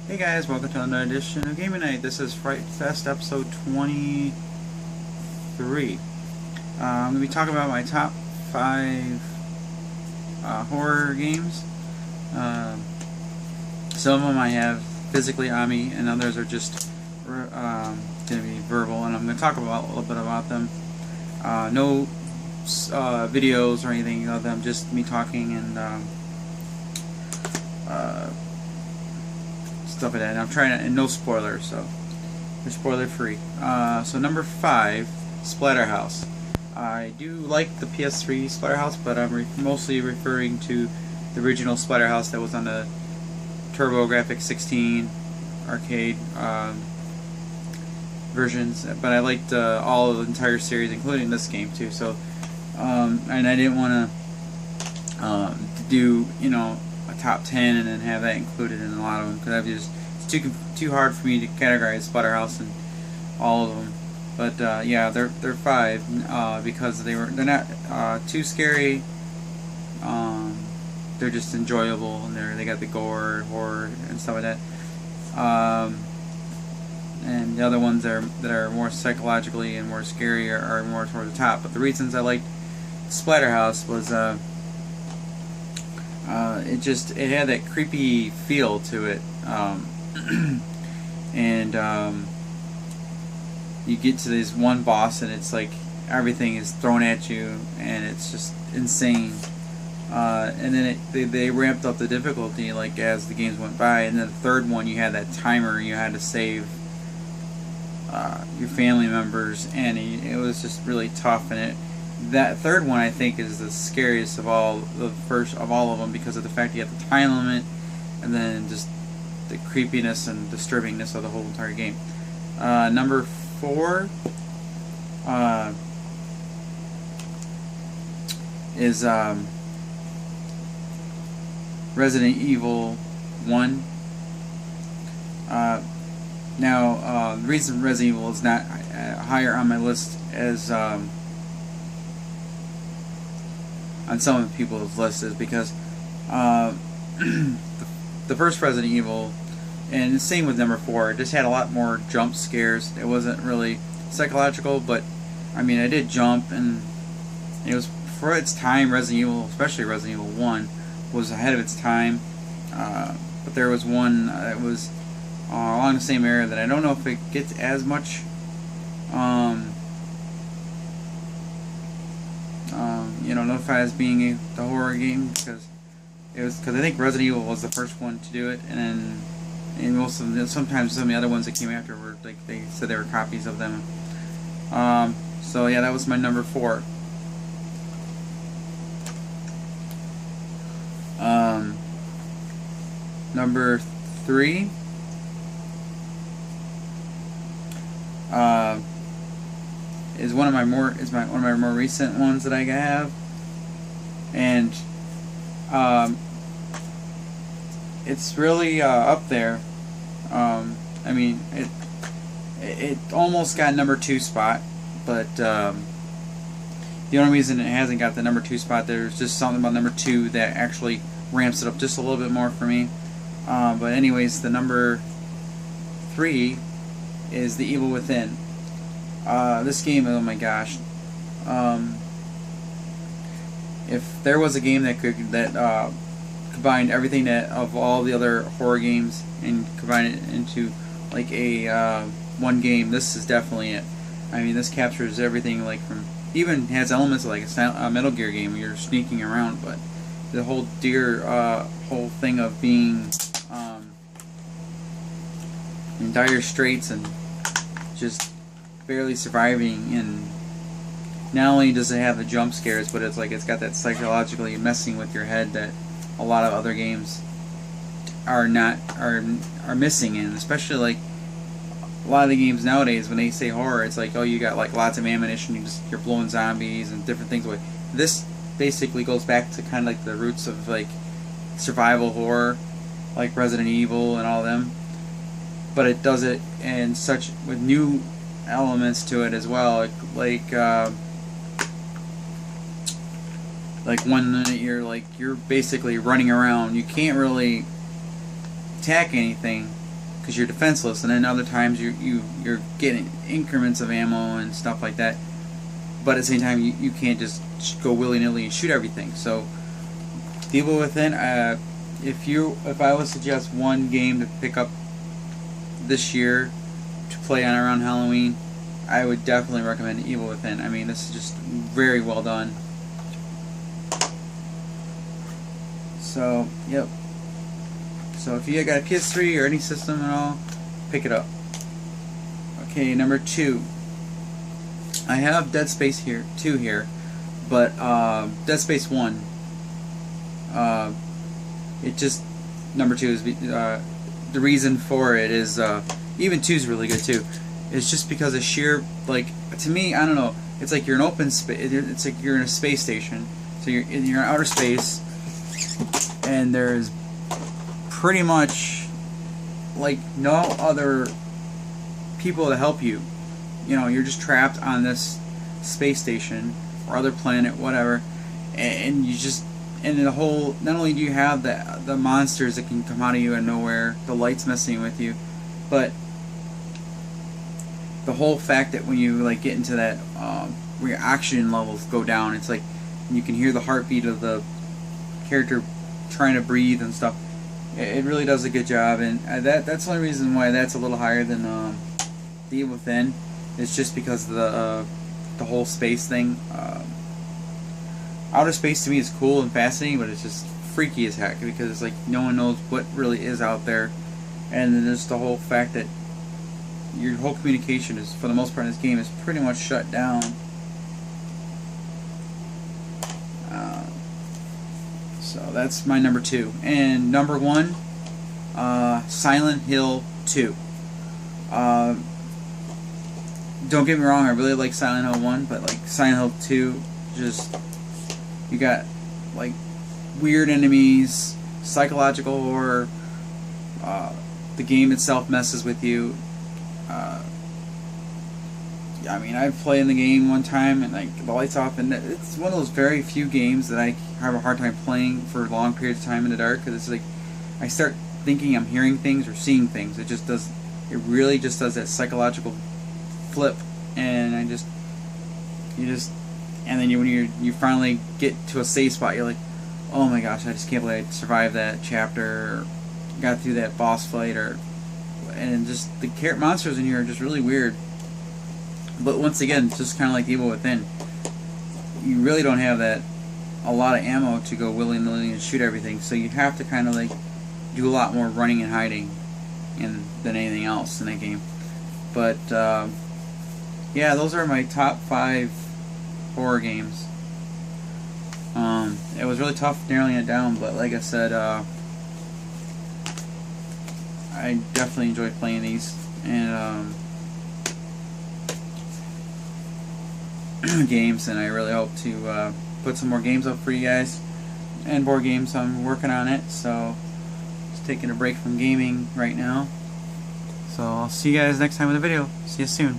Hey guys, welcome to another edition of GamingNight. This is FrightFest episode 23. I'm going to be talking about my top 5 horror games. Some of them I have physically on me, and others are just going to be verbal, and I'm going to talk about a little bit about them. No videos or anything of them, just me talking and stuff like that. And I'm trying to, and no spoilers, so they're spoiler free. So number 5, Splatterhouse. I do like the PS3 Splatterhouse, but I'm mostly referring to the original Splatterhouse that was on the TurboGrafx 16 arcade versions. But I liked all of the entire series, including this game too. So, and I didn't want to do, you know, a top 10 and then have that included in a lot of them, because it's too hard for me to categorize Splatterhouse and all of them. But yeah, they're 5 because they're not too scary. They're just enjoyable, and they got the gore, horror, and stuff like that. And the other ones that are more psychologically and more scary are more toward the top. But the reasons I liked Splatterhouse was it had that creepy feel to it, and you get to this one boss and it's like everything is thrown at you and it's just insane. And then they ramped up the difficulty like as the games went by, and then the third one you had that timer, you had to save your family members, and it was just really tough. And that third one I think is the scariest of all of them, because of the fact you have the time limit and then just the creepiness and disturbingness of the whole entire game. Number 4 is Resident Evil 1. Now, the reason Resident Evil is not higher on my list as on some of the people's lists is because the first Resident Evil, and the same with number 4, it just had a lot more jump scares. It wasn't really psychological, but I mean, I did jump, and it was, for its time, Resident Evil, especially Resident Evil 1, was ahead of its time. But there was one that was along the same area that I don't know if it gets as much you know, notified as being the horror game, because I think Resident Evil was the first one to do it, and most of them, sometimes some of the other ones that came after were like they said they were copies of them. So yeah, that was my number 4. Number 3 is one of my more recent ones that I have, and it's really up there. I mean, it almost got number 2 spot, but the only reason it hasn't got the number 2 spot, there's just something about number 2 that actually ramps it up just a little bit more for me. But anyways, the number 3 is The Evil Within. This game, oh my gosh. If there was a game that combined everything of all the other horror games and combined it into like a one game, this is definitely it. I mean, this captures everything, like from, even has elements of like a Metal Gear game where you're sneaking around, but the whole whole thing of being in dire straits and just barely surviving, and not only does it have the jump scares, but it's got that psychologically messing with your head that a lot of other games are missing in, especially like a lot of the games nowadays. When they say horror, it's like, oh, you got like lots of ammunition, you're blowing zombies and different things away. This basically goes back to kind of like the roots of like survival horror, like Resident Evil and all of them, but it does it in with new elements to it as well, like 1 minute you're basically running around, you can't really attack anything, because you're defenseless, and then other times you're getting increments of ammo and stuff like that. But at the same time, you can't just go willy-nilly and shoot everything. So, The Evil Within, if I would suggest one game to pick up this year to play on around Halloween, I would definitely recommend Evil Within. I mean, this is just very well done. So, yep. So if you got a PS3 or any system at all, pick it up. Okay, number 2. I have Dead Space 2 here, but Dead Space 1. It just number 2 is the reason for it is even 2 is really good too. It's just because of sheer, like, to me, I don't know. It's like you're in open space. It's like you're in a space station. So you're in outer space, and there's pretty much like no other people to help you. You know, you're just trapped on this space station or other planet, whatever, and you just, and the whole, not only do you have the monsters that can come out of you out of nowhere, the lights messing with you, but the whole fact that when you like get into that where your oxygen levels go down, it's like you can hear the heartbeat of the character trying to breathe and stuff. It really does a good job, and that's the only reason why that's a little higher than The Evil Within. It's just because of the whole space thing. Outer space to me is cool and fascinating, but it's just freaky as heck because it's like no one knows what really is out there, and then there's the whole fact that your whole communication is, for the most part in this game, is pretty much shut down. So that's my number 2. And number 1, Silent Hill 2. Don't get me wrong, I really like Silent Hill 1, but like Silent Hill 2, just, you got like weird enemies, psychological horror, the game itself messes with you. I mean, I've played in the game one time and like the lights off, and it's one of those very few games that I have a hard time playing for long periods of time in the dark, because it's like I start thinking I'm hearing things or seeing things. It just does, it really just does that psychological flip, and and then when you finally get to a safe spot, you're like, oh my gosh, I just can't believe I survived that chapter, or got through that boss fight, and just the monsters in here are just really weird. But once again, it's just kind of like Evil Within. You really don't have a lot of ammo to go willy-nilly and shoot everything, so you have to kind of like do a lot more running and hiding than anything else in that game. But yeah, those are my top 5 horror games. It was really tough narrowing it down, but like I said, I definitely enjoyed playing these, and games, and I really hope to put some more games up for you guys, and board games. I'm working on it, so just taking a break from gaming right now. So I'll see you guys next time with a video. See you soon.